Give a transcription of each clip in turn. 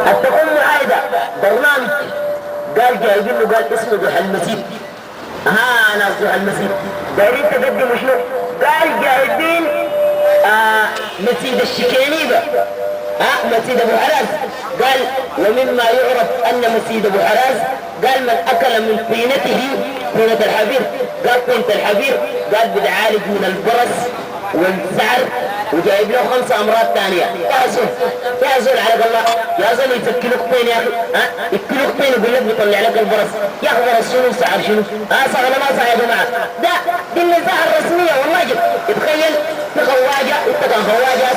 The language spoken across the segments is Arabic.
التكون معايدة برنامج قال جايبين له قال اسمه ضحى المسيد. ناس ضحى المسيد دايرين تقدموا شنو؟ قال جايبين مسيد الشكينيبة مسيد ابو حراز. قال ومما يعرف ان مسيد ابو حراز قال من اكل من طينته طينة الحبير قال طينة الحبير قال بتعالج من البرص والسعر وجايب له 5 امراض ثانيه. يا زول على الله يا زول يفكلوك طين يا اخي يفكلوك طين يقول لك بيطلع لك البرص. يا اخي برص شنو سعر شنو؟ صح ولا ما صح يا جماعه؟ دي النزاهه الرسميه والله جد. تخيل في خواجه انت كان خواجه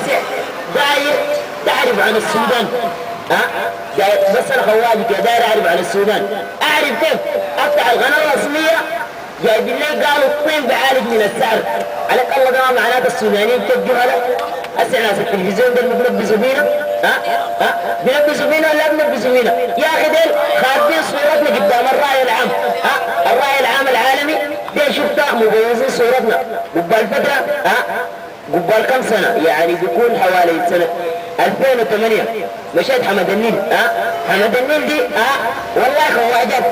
داير تعرف عن السودان بس انا خواجه كده داير اعرف عن السودان. اعرف كيف افتح القناه الرسميه جايبين لي قالوا الطين بعالج من السعر. عليك الله ده معناته السودانيين كيف جهله. هسه ناس التلفزيون ده بنلبسوا فينا بنلبسوا فينا ولا بنلبسوا فينا؟ يا اخي ديل خاربين صورتنا قدام الراي العام الراي العام العالمي ديل شفتها مبوظين صورتنا قبال فتره قبال كم سنه يعني بيكون حوالي سنه 2008 مشيت حمد النيل حمد النيل دي والله خواجات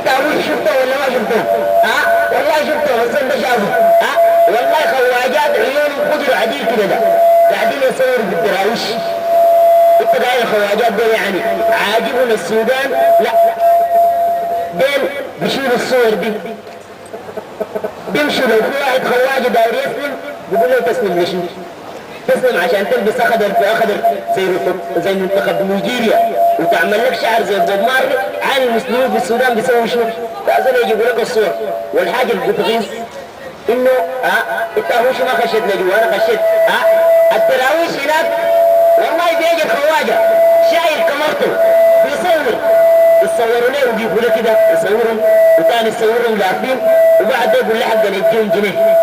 تاويل شفته ولا ما شفته؟ والله شفته بس انت شافه والله خواجات عيونهم خضروا عديل كده ده قاعدين يصوروا بالدراويش. انت قاعد الخواجات دول يعني عاجبهم السودان؟ لا دين بيشيلوا الصور دي بيمشوا. لو في واحد خواجه داير يسلم بيقول له تسلم ليش؟ تسلم عشان تلبس اخضر في اخضر زي منتخب نيجيريا وتعمل لك شعر زي بوب مارلي. عن المسلمين في السودان بيسووا شنو؟ لازم يجيبوا لك الصور. والحاجه اللي بتغيظ انه انت هوش ما خشيت لجوا انا خشيت التراويش هناك والله بيجي خواجه شايل كمرته بيصور يصوروا ليه ويجيبوا له كده يصورهم وثاني يصورهم لافين وبعد ده يقول لحق يديهم جنيه.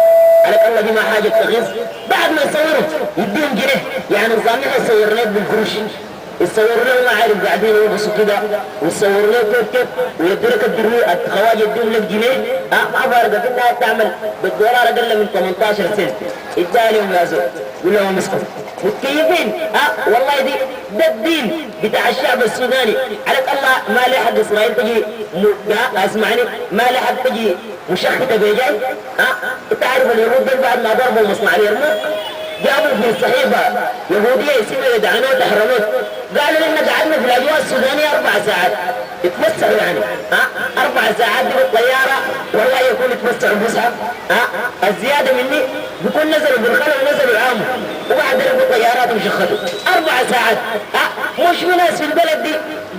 عليك الله دي ما حاجه تغيظ. بعد ما يصوروا يديهم جنيه يعني نظامنا يصور لك بالقروش يصوروا له ما عارف قاعدين يلبسوا كده ويصوروا له كيف ويدوا لك الخواجه يديهم لك جنيه ما فارقه في النهايه تعمل بالدولار اقل من 18 سنت اديها لهم يا زول قول لهم اسكت متكيفين والله دي ده الدين بتاع الشعب السوداني. عليك الله ما لحق اسرائيل تجي اسمعني ما لحق تجي مشخته بيجاي تعرف اليهود دول بعد ما ضربوا مصنع اليرموك جابوا في الصحيفه يهوديه اسمها يدعنوت احرموت قالوا لنا قعدنا في الاجواء السودانيه 4 ساعات يتمسحوا يعني 4 ساعات دي بالطياره والله يكون يتمسحوا المصحف الزياده مني بيكون نزلوا بالخلا ونزلوا العام وبعد ذلك بالطيارات مشخطوا 4 ساعات مش في ناس في البلد دي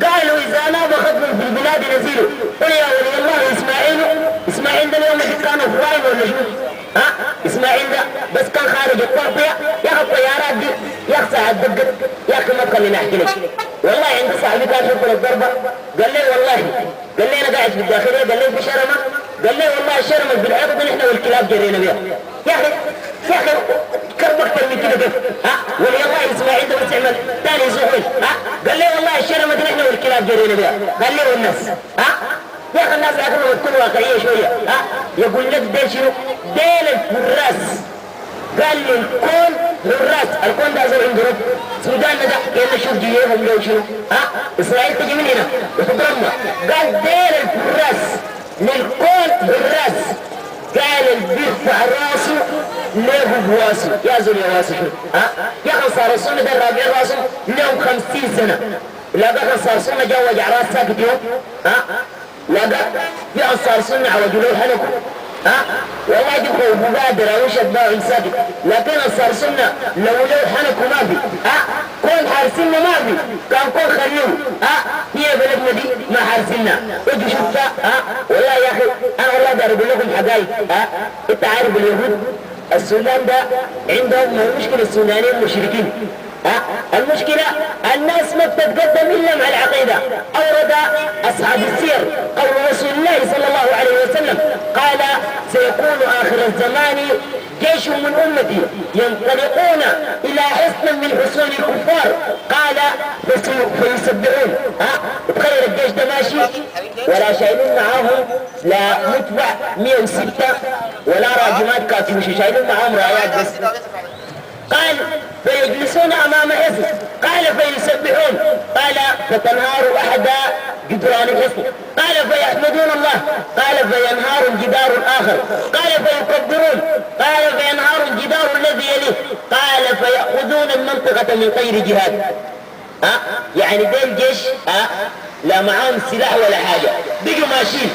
قالوا اذا ناب خطب في البلاد نزيلوا قل يا ولي الله اسماعيل ده اليوم كانوا في رايم ولا شنو؟ اسماعيل ده بس كان خارج التغطيه يا اخي الطيارات دي يا اخي ساعه دقت يا اخي ما تخليني احكي لك والله عندي صاحبي كان شفنا الضربه قال لي والله قال لي انا قاعد في الداخليه قال لي في شرمه قال لي والله الشرمه بالعقد نحن والكلاب جرينا بها يا اخي كرب اكثر من كده كيف ولي الله اسماعيل ده بس عمل ثاني زحول قال لي والله الشرمه دي نحن والكلاب جرينا بها قال لي والناس يا اخي الناس اكلوا تكون واقعيه شويه يقول لك ديل شنو؟ ديل الفراس قال لي الكون للراس الكون ده زي عنده رب السودان ده كأنه شوف جيهم لو شنو اسرائيل تجي من هنا وتضربنا قال ديل الفراس للكون بالراس قال البيرفع راسه ليه بواسه يا زول يا واسه يا اخي صار السنه ده رابع راسه لهم 50 سنه لا بقى صار السنه جوج على راس ساكت يوم لا بقى في انصار سنه عوجلوه حلقوا والله يجيبوا مبادرة وش اتباعوا ساكت لكن انصار سنه لو حنكوا ما في كون حارسنا ما في كان كون خلوه هي بلدنا دي ما حارسنا اجوا شفتها والله يا اخي انا والله دار اقول لكم حقائق انت عارف اليهود السودان ده عندهم مشكله السودانيين مشركين المشكلة الناس ما بتتقدم إلا مع العقيدة. أورد أصحاب السير قول رسول الله صلى الله عليه وسلم قال سيكون آخر الزمان جيش من أمتي ينطلقون إلى حصن من حصون الكفار قال فيسبحون تخيل الجيش ده ماشي ولا شايلين معاهم لا متبع 106 ولا راجمات كاتب مش شايلين معاهم رايات بس قال فيجلسون امام الحصن. قال فيسبحون. قال فتنهار احد جدران الحصن. قال فيحمدون الله. قال فينهار الجدار الاخر. قال فيكبرون. قال فينهار الجدار الذي يليه. قال فيأخذون المنطقة من غير جهاد. يعني ده الجيش لا معاهم سلاح ولا حاجة، بيجوا ماشيين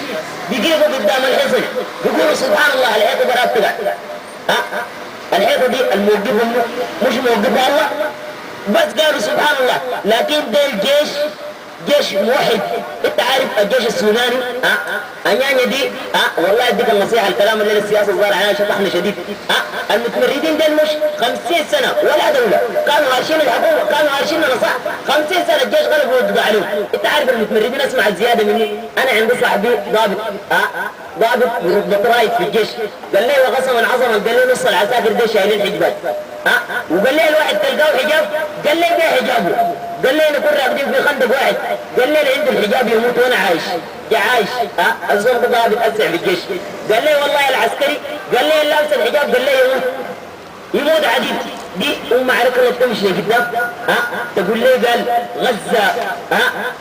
بيقيفوا قدام الحصن بيقولوا سبحان الله الحيطة برات تقع. الحيطة دي الموقفهم مش موقفها الله، بس قالوا سبحان الله. لكن ده الجيش جيش موحد. انت عارف الجيش السوداني انيانيا دي والله اديك النصيحه، الكلام اللي السياسه صار عليها شطحنا شديد. المتمردين دول مش 50 سنه ولا دوله كانوا هارشين الحكومه، كانوا هارشين صح 50 سنه الجيش غلب ووقع عليهم. انت عارف المتمردين اسمع الزياده مني. انا عندي صاحبي ضابط ضابط برتبه رايد في الجيش، قال لي وقسما عظما قال لي نص العساكر دي شايلين حجبات. وقال لي الواحد تلقاه حجاب، قال لي ده حجابه، قال لي نكون راكدين في خندق واحد، قال لي عند الحجاب يموت وانا عايش. جا عايش الزول ضابط اسع في الجيش. قال لي والله العسكري قال لي لابس الحجاب قال لي يموت عديد. دي معركة اللي بتمشي قدام تقول لي قال غزة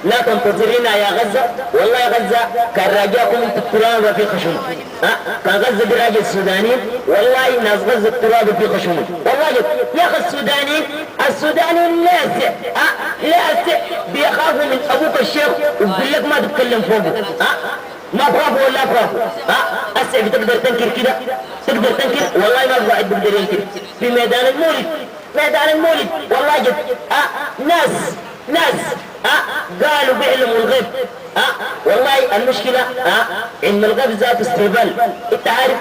لا تنتظرينا يا غزة. والله غزة كان راجعكم انت التراب في خشوم. كان غزة دي راجع السودانيين، والله ناس غزة التراب في خشوم. والله يا اخي السودانيين لا بيخافوا من ابوك الشيخ ويقول لك ما تتكلم فوقه. ما تخافوا ولا تخافوا. هسه بتقدر تنكر كده، تقدر تنكر والله ما الواحد بيقدر ينكر. في ميدان المولد والله جد ناس قالوا بيعلموا الغيب. والله المشكلة علم الغيب ذات استهبال. انت عارف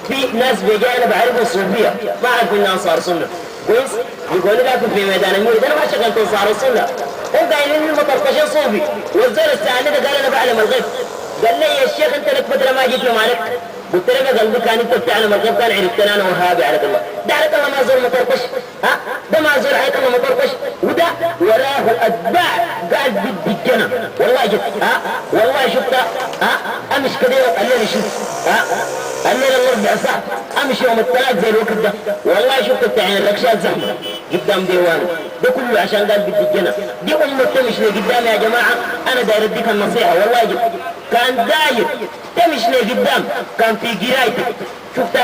في ناس بيجي انا بعرفها الصوفية ما اعرف انها انصار سنة كويس، يقولوا لكم في ميدان المولد انا ما شغلت انصار السنة، هم قايلين لي مطرطشين صوفي. والزول الساعة ده قال انا بعلم الغيب. قال لي يا الشيخ انت لك فتره ما جيت معك، قلت له قلبي كان انت بتعلم الغيب كان عرفتني انا وهابي على الله. ده على الله ما زول مطرطش ده ما زول على الله مطرطش، وده وراه اتباع قال بدي الجنه. والله جد والله شفت امش كده قال لي شوف قال لي الله بعصا امشي يوم الثلاث زي الوقت ده. والله شفت بتاع الركشات زحمه قدام ديوانه ده كله عشان قال بدي الجنه. دي امه تمشي لقدام يا جماعه. انا داير اديك النصيحه والله جد. كان داير تمشي لقدام كان في قرايتك. شفت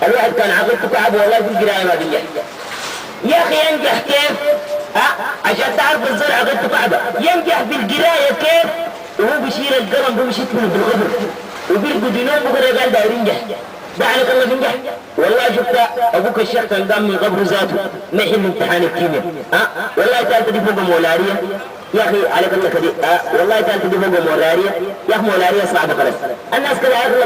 الواحد كان عقلته كعب والله في القرايه ما بينجح. يا اخي ينجح كيف؟ عشان تعرف الزرع عقلته كعبه. ينجح في القرايه كيف؟ وهو بيشيل القلم بيمشي بالغبر وبيرقد ينوم بكره قال داير ينجح. ده عليك الله بينجح. والله شفت ابوك الشيخ كان قام من قبره ذاته ما يحل امتحان الكيمياء. والله ثالثه دي فوق مولاريه يا اخي عليك الله كده. والله ثالثه دي فوق مولاريه يا اخي. مولاريه صعبه خلاص. الناس كده عارفه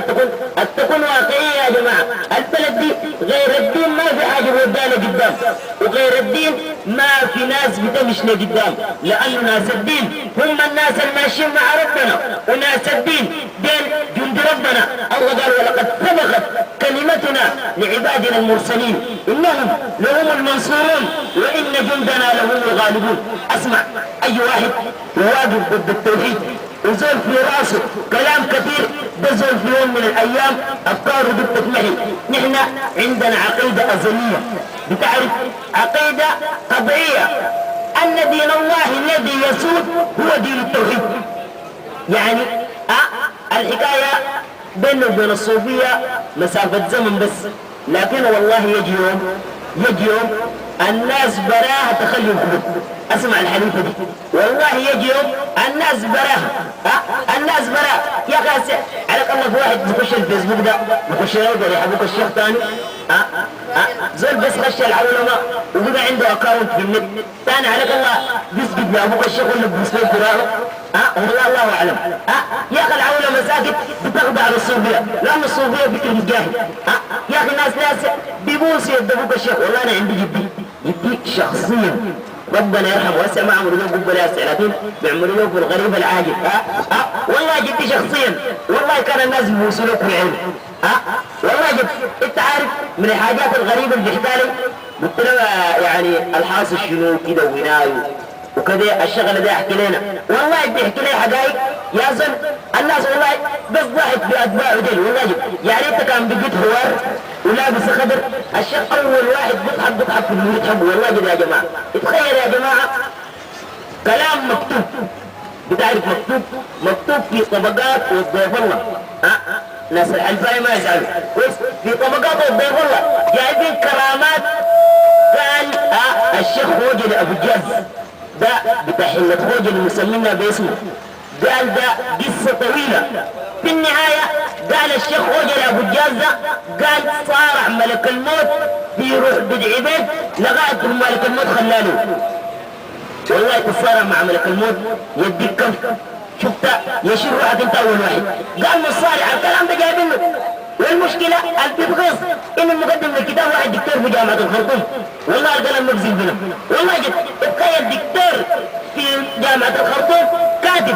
التكون واقعيه يا جماعه. البلد دي غير الدين ما في حاجه ودانا قدام، وغير الدين ما في ناس بتمشي لقدام، لانه ناس الدين هم الناس الماشيين مع ربنا، وناس الدين دين جند ربنا. الله قال ولقد سبقت كلمتنا لعبادنا المرسلين انهم لهم المنصورون وان جندنا لهم الغالبون. اسمع اي واحد يواقف ضد التوحيد وزول في راسه كلام كثير ده زول في يوم من الايام افكاره دي بتتمحي. نحن عندنا عقيده ازليه بتعرف عقيده طبيعيه ان دين الله الذي يسود هو دين التوحيد. يعني الحكايه بيننا وبين الصوفيه مسافه زمن بس، لكن والله يجي يوم الناس براها تخلي القلوب. اسمع الحديثة دي والله يجي يوم الناس براها الناس براها يا اخي. عليك الله في واحد بخش الفيسبوك ده بخش يقدر يحبوك الشيخ ثاني زول بس خش العلماء وبقى عنده اكاونت في النت ثاني. عليك الله بيسجد لابوك الشيخ ولا بيسجد قراءه والله الله اعلم. يا اخي العلماء مساجد بتخضع للصوفيه لان الصوفيه فكر مجاهد. يا اخي ناس بيبوسوا يد ابوك الشيخ. والله انا عندي جدي شخصيا ربنا يرحمه واسع ما عملوا له قبل يا سعلاتين بيعملوا له في الغريب العاجل. والله جدي شخصيا والله كان الناس بيبوسوا له في العين. والله جد انت عارف من الحاجات الغريبه اللي بيحكى لي قلت له يعني الحاصل شنو كده وهناي وكده الشغله دي احكي لنا والله بيحكي لي حقائق يا زن الناس والله بس ضحك باتباعه دي والله يا ريت كان بيجيت حوار ولابس خضر الشيخ اول واحد بيضحك في الميت والله كده يا جماعه تخيل يا جماعه كلام مكتوب بتعرف مكتوب في طبقات والضيف الله ناس الحلفاء ما يزعلوا في طبقات والضيف الله جايبين كرامات قال الشيخ خوجل ابو جاز ده بتاع حلة خوجل اللي مسمينا باسمه قال ده قصة طويلة في النهاية قال الشيخ خوجل ابو جاز ده قال صارع ملك الموت في روح بدع بيت لغاية ملك الموت خلاله والله تصارع مع ملك الموت يديك كف شفت يشير روحك انت اول واحد قال مصارع الكلام ده جايبينه والمشكلة التبغيص ان المقدم للكتاب واحد دكتور في جامعة الخرطوم والله القلم مجزم بنا والله جد تخيل دكتور في جامعة الخرطوم كاتب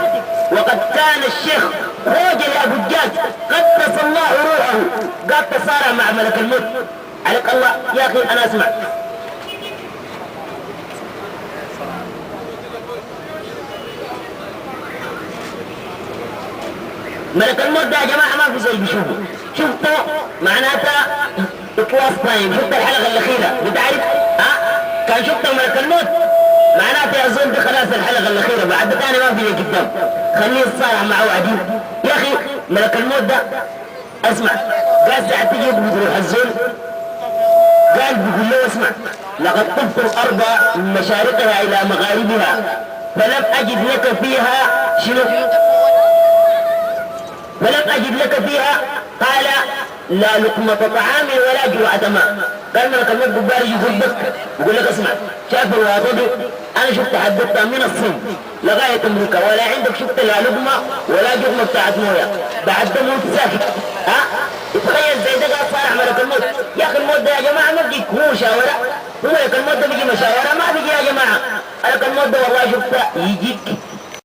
وقد كان الشيخ خوجل ابو الجاز قدس الله روحه قال تصارع مع ملك الموت عليك الله يا اخي انا اسمع ملك الموت ده يا جماعة ما في زي بيشوفه شفتوا معناتها اطلاس طيب شفت الحلقة الأخيرة بتعرف كان شفت ملك الموت معناتها أظن دي خلاص الحلقة الأخيرة بعد تاني ما في قدام خليه يتصارع معه وعدين يا أخي ملك الموت ده اسمع قال ساعة تجي بروح الزول قال بيقول له اسمع لقد طفت الأرض من مشارقها إلى مغاربها فلم أجد لك فيها شنو فلم أجد لك فيها قال لا لقمة طعام ولا جرعة ماء قال ملك الموت قبال يفضك يقول لك اسمع شايف الواطة دي أنا شفت حدثتها من الصين لغاية أمريكا ولا عندك شفت لا لقمة ولا جرمة بتاعت موية بعد ده موت ساكت تخيل زي ده قال صالح ملك الموت يا أخي الموت ده يا جماعة ما بيجيك هو مشاورة هو ملك الموت ده بيجي مشاورة ما بيجي يا جماعة ملك الموت ده والله شفته يجيك